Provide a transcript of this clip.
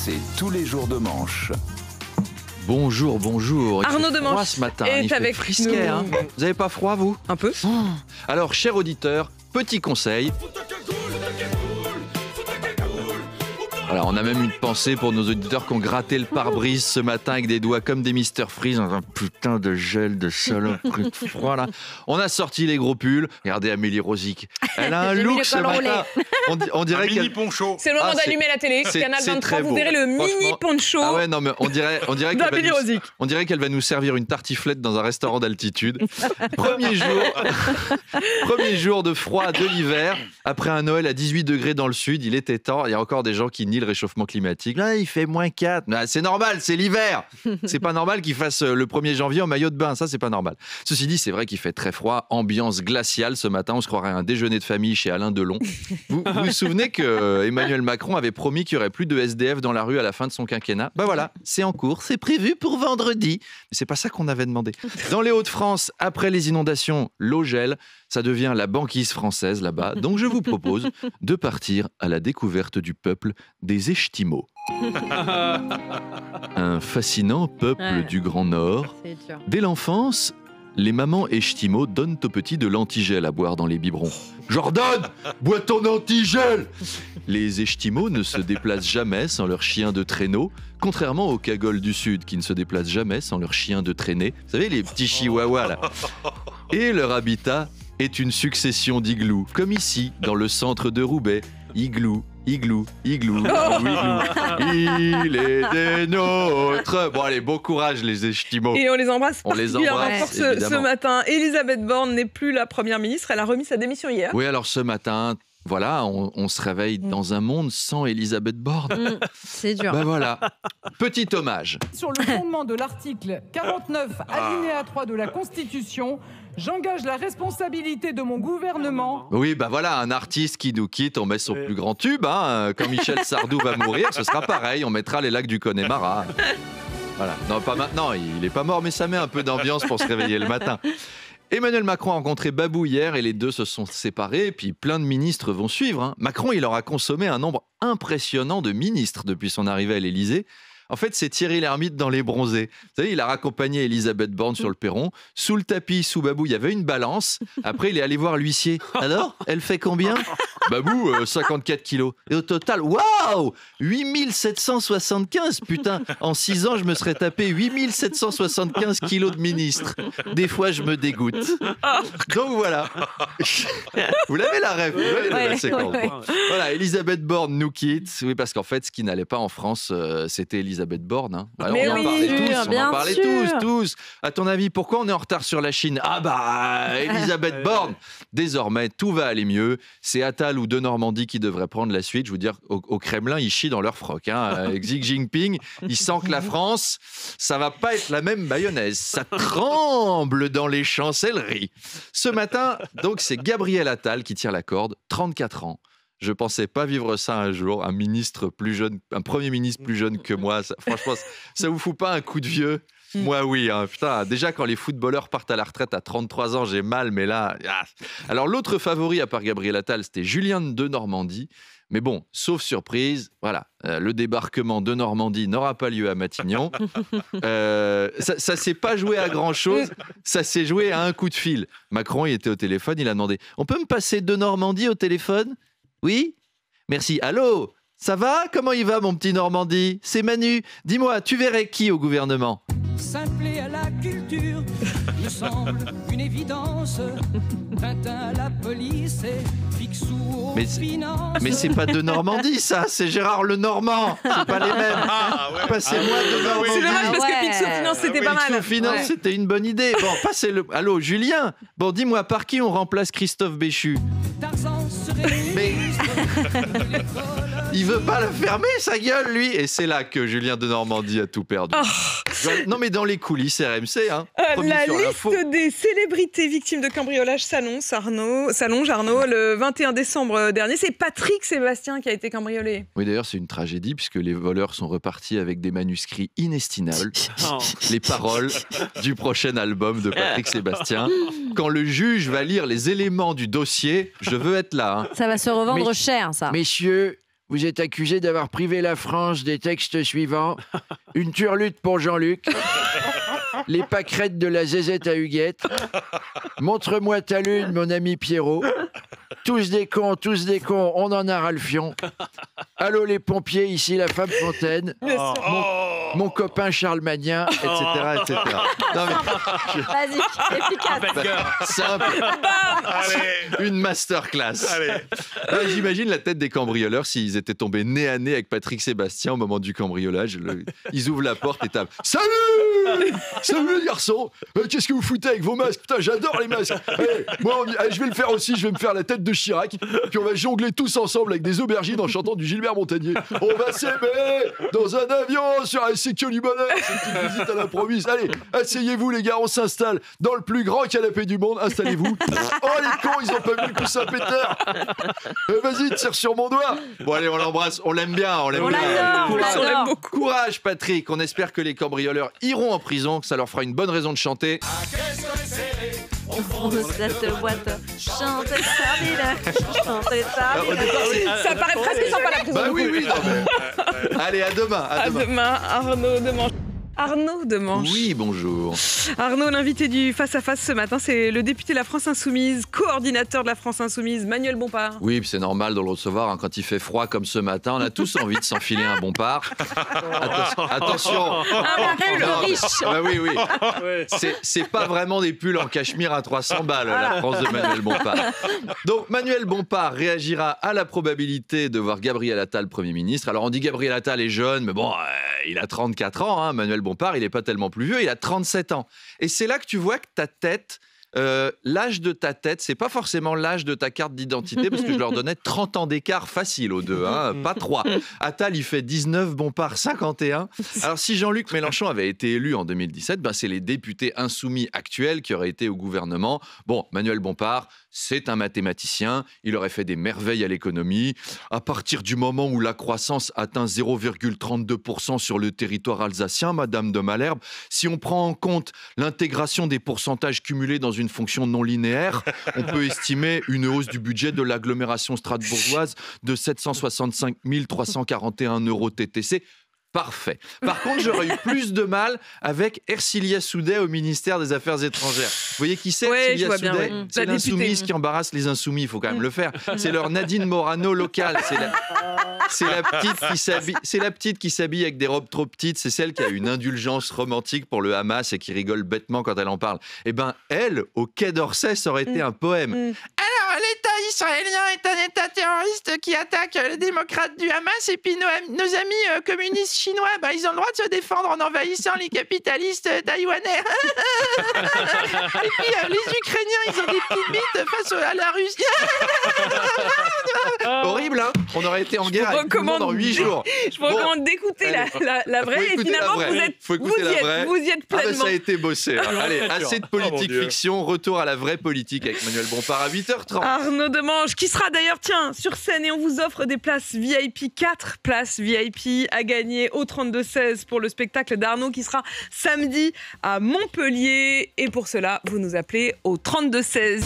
c'est tous les jours de manche. Bonjour. Arnaud de Manche ce matin, est il fait avec frisquet. nous. Hein. Vous avez pas froid, vous? Un peu. Alors, cher auditeur, petit conseil. Voilà, on a même une pensée pour nos auditeurs qui ont gratté le pare-brise ce matin avec des doigts comme des Mr Freeze dans un putain de gel de saloperie de froid là. On a sorti les gros pulls. Regardez Amélie Rosic. Elle a un J'ai mis look le ce col roulé. matin. On dirait qu'elle... poncho. C'est le moment Ah, d'allumer la télé. c'est- Canal c'est 23, très vous beau. verrez le mini Franchement. poncho Ah ouais, non mais on dirait qu'elle va d'Amélie nous... Rosic. On dirait qu'elle va nous servir une tartiflette dans un restaurant d'altitude. Premier jour de froid de l'hiver. Après un Noël à 18 degrés dans le sud, il était temps. Il y a encore des gens qui nient le réchauffement climatique. Là, il fait moins 4. Ah, c'est normal, c'est l'hiver. C'est pas normal qu'il fasse le 1er janvier en maillot de bain. Ça, c'est pas normal. Ceci dit, c'est vrai qu'il fait très froid. Ambiance glaciale ce matin. On se croirait à un déjeuner de famille chez Alain Delon. Vous vous souvenez que Emmanuel Macron avait promis qu'il n'y aurait plus de SDF dans la rue à la fin de son quinquennat? Ben voilà, c'est en cours. C'est prévu pour vendredi. Mais c'est pas ça qu'on avait demandé. Dans les Hauts-de-France, après les inondations, l'eau gèle. Ça devient la banquise française là-bas. Donc je vous propose de partir à la découverte du peuple des Esquimaux. Un fascinant peuple Ouais. du Grand Nord. C'est dur. Dès l'enfance, les mamans Esquimaux donnent aux petits de l'antigel à boire dans les biberons. Jordan, bois ton antigel! Les Esquimaux ne se déplacent jamais sans leur chien de traîneau, contrairement aux cagoles du Sud qui ne se déplacent jamais sans leur chien de traînée. Vous savez, les petits chihuahuas là. Et leur habitat est une succession d'iglous, comme ici, dans le centre de Roubaix. Igloo, igloo, igloo, igloo. Il est des nôtres. Bon allez, bon courage les Esquimaux. Et on les embrasse On les particulièrement embrasse, fort ce évidemment. matin. Elisabeth Borne n'est plus la première ministre. Elle a remis sa démission hier. Oui, alors ce matin, voilà, on se réveille dans un monde sans Elisabeth Borne. C'est dur. Ben voilà, petit hommage. Sur le fondement de l'article 49, alinéa 3 de la Constitution, j'engage la responsabilité de mon gouvernement. Oui, ben voilà, un artiste qui nous quitte, on met son plus grand tube. Hein. Quand Michel Sardou va mourir, ce sera pareil, on mettra les lacs du Connemara. Voilà, non pas maintenant, il est pas mort, mais ça met un peu d'ambiance pour se réveiller le matin. Emmanuel Macron a rencontré Babou hier et les deux se sont séparés, et puis plein de ministres vont suivre. Hein. Macron, il aura consommé un nombre impressionnant de ministres depuis son arrivée à l'Élysée. En fait, c'est Thierry Lhermitte dans Les Bronzés. Vous savez, il a raccompagné Elisabeth Borne sur le perron. Sous le tapis, sous Babou, il y avait une balance. Après, il est allé voir l'huissier. Alors, elle fait combien? Babou, 54 kilos. Et au total, waouh 8775, putain. En 6 ans, je me serais tapé 8775 kilos de ministre. Des fois, je me dégoûte. Donc voilà. Vous l'avez la rêve, vous l'avez la Ouais, séquence. ouais. Voilà, Elisabeth Borne nous quitte. Oui, parce qu'en fait, ce qui n'allait pas en France, c'était Elisabeth Borne. Hein. Alors, Mais on en oui, parlait sûr, tous, on bien en parlait sûr. tous. À ton avis, pourquoi on est en retard sur la Chine? Ah bah, Elisabeth Borne. Désormais, tout va aller mieux. C'est Attal ou de Normandie qui devraient prendre la suite. Je veux dire, au Kremlin, ils chient dans leur froc. Hein. Avec Xi Jinping, ils sentent que la France, ça va pas être la même mayonnaise. Ça tremble dans les chancelleries. Ce matin, donc, c'est Gabriel Attal qui tire la corde, 34 ans. Je pensais pas vivre ça un jour, un ministre plus jeune, un premier ministre plus jeune que moi. Franchement, ça vous fout pas un coup de vieux? Moi, oui. Hein, putain, déjà, quand les footballeurs partent à la retraite à 33 ans, j'ai mal, mais là... Ah. Alors, l'autre favori, à part Gabriel Attal, c'était Julien de Normandie. Mais bon, sauf surprise, voilà, le débarquement de Normandie n'aura pas lieu à Matignon. Ça s'est pas joué à grand-chose, ça s'est joué à un coup de fil. Macron, il était au téléphone, il a demandé « On peut me passer de Normandie au téléphone ?» Oui? Merci. Allô? Ça va? Comment il va, mon petit Normandie? C'est Manu. Dis-moi, tu verrais qui au gouvernement? Simpler à la culture me semble une évidence. Tintin à la police et Picsou aux Mais finances. Mais c'est pas de Normandie, ça. C'est Gérard le Normand. C'est pas les mêmes. Passez-moi de Normandie. C'est dommage parce que Ouais. Picsou Finance, c'était pas Picsou mal. Finance, Ouais. c'était une bonne idée. Bon, passez-le. Allô, Julien? Bon, dis-moi, par qui on remplace Christophe Béchu? Tarzan serait Mais ministre de l'école. il veut pas la fermer, sa gueule, lui. Et c'est là que Julien de Normandie a tout perdu. Non, mais dans les coulisses RMC, hein. Promis La sur l'info. liste des célébrités victimes de cambriolage s'allonge, Arnaud, le 21 décembre dernier. C'est Patrick Sébastien qui a été cambriolé. Oui, d'ailleurs, c'est une tragédie puisque les voleurs sont repartis avec des manuscrits inestimables. Les paroles du prochain album de Patrick Sébastien. Quand le juge va lire les éléments du dossier, je veux être là. Hein. Ça va se revendre Mais- cher, ça. Messieurs, vous êtes accusé d'avoir privé la France des textes suivants. Une turlute pour Jean-Luc. Les pâquerettes de la zézette à Huguette. Montre-moi ta lune, mon ami Pierrot. Tous des cons, on en a ras le fion. Allô les pompiers, ici la femme Fontaine. Mon copain Charles Magnin, etc. Non, mais, Vas-y, efficace. simple. Une masterclass. J'imagine la tête des cambrioleurs s'ils étaient tombés nez à nez avec Patrick Sébastien au moment du cambriolage. Ils ouvrent la porte et tapent. Salut les garçons. Qu'est-ce que vous foutez avec vos masques? Putain, j'adore les masques. Moi, je vais le faire aussi. Je vais me faire la tête de Chirac. Puis on va jongler tous ensemble avec des aubergines en chantant du Gilbert Montagnier. On va s'aimer dans un avion sur un séquio du bonheur. C'est une petite visite à l'improviste. Allez, asseyez-vous les gars, on s'installe dans le plus grand canapé du monde. Installez-vous. Oh les cons, ils ont pas vu le coussin pétard. Vas-y, tire sur mon doigt. Bon allez, on l'embrasse. On l'aime bien. On l'adore, Courage, on l'adore. Courage, Patrick. On espère que les cambrioleurs iront en prison, que ça leur fera une bonne raison de chanter. Cette boîte, chante ça. Ça paraît presque sympa la prison. Bah oui. Non, mais... Allez, à demain. À demain, Arnaud Demanche. Arnaud Demanche. Oui, bonjour. Arnaud, l'invité du face-à-face ce matin, c'est le député de la France Insoumise, coordinateur de la France Insoumise, Manuel Bompard. Oui, puis c'est normal de le recevoir hein, quand il fait froid comme ce matin. On a tous envie de s'enfiler un Bompard. Attention. Un riche. Ah oui. C'est pas vraiment des pulls en cachemire à 300 balles, la France de Manuel Bompard. Donc, Manuel Bompard réagira à la probabilité de voir Gabriel Attal Premier ministre. Alors, on dit Gabriel Attal est jeune, mais bon, il a 34 ans, hein, Manuel Bompard, il n'est pas tellement plus vieux, il a 37 ans. Et c'est là que tu vois que ta tête, l'âge de ta tête, c'est pas forcément l'âge de ta carte d'identité, parce que je leur donnais 30 ans d'écart facile aux deux, hein, pas 3. Attal, il fait 19, Bompard 51. Alors si Jean-Luc Mélenchon avait été élu en 2017, ben c'est les députés insoumis actuels qui auraient été au gouvernement. Bon, Manuel Bompard, c'est un mathématicien, il aurait fait des merveilles à l'économie. À partir du moment où la croissance atteint 0,32% sur le territoire alsacien, Madame de Malherbe, si on prend en compte l'intégration des pourcentages cumulés dans une fonction non linéaire, on peut estimer une hausse du budget de l'agglomération strasbourgeoise de 765 341 € TTC. Parfait. Par contre, j'aurais eu plus de mal avec Ercilia Soudet au ministère des Affaires étrangères. Vous voyez qui c'est, Ercilia Soudet? C'est l'insoumise qui embarrasse les insoumis, il faut quand même le faire. C'est leur Nadine Morano locale. C'est la petite qui s'habille avec des robes trop petites. C'est celle qui a une indulgence romantique pour le Hamas et qui rigole bêtement quand elle en parle. Eh ben, elle, au Quai d'Orsay, ça aurait été un poème. Alors, l'État israélien est un État terroriste qui attaque les démocrates du Hamas et puis nos amis communistes chinois, bah, ils ont le droit de se défendre en envahissant les capitalistes taïwanais. Et puis les Ukrainiens, ils ont des petites bites face à la Russie. Horrible, hein? On aurait été en guerre avec tout le monde en 8 jours. Je vous recommande d'écouter la vraie et finalement vous y êtes pleinement. Ah bah, ça a été bossé. Hein. Allez, assez de politique fiction, retour à la vraie politique avec Manuel Bompard à 8h30. Arnaud Demanche, qui sera d'ailleurs, sur scène, et on vous offre des places VIP, 4 places VIP à gagner au 32-16 pour le spectacle d'Arnaud qui sera samedi à Montpellier. Et pour cela, vous nous appelez au 32-16.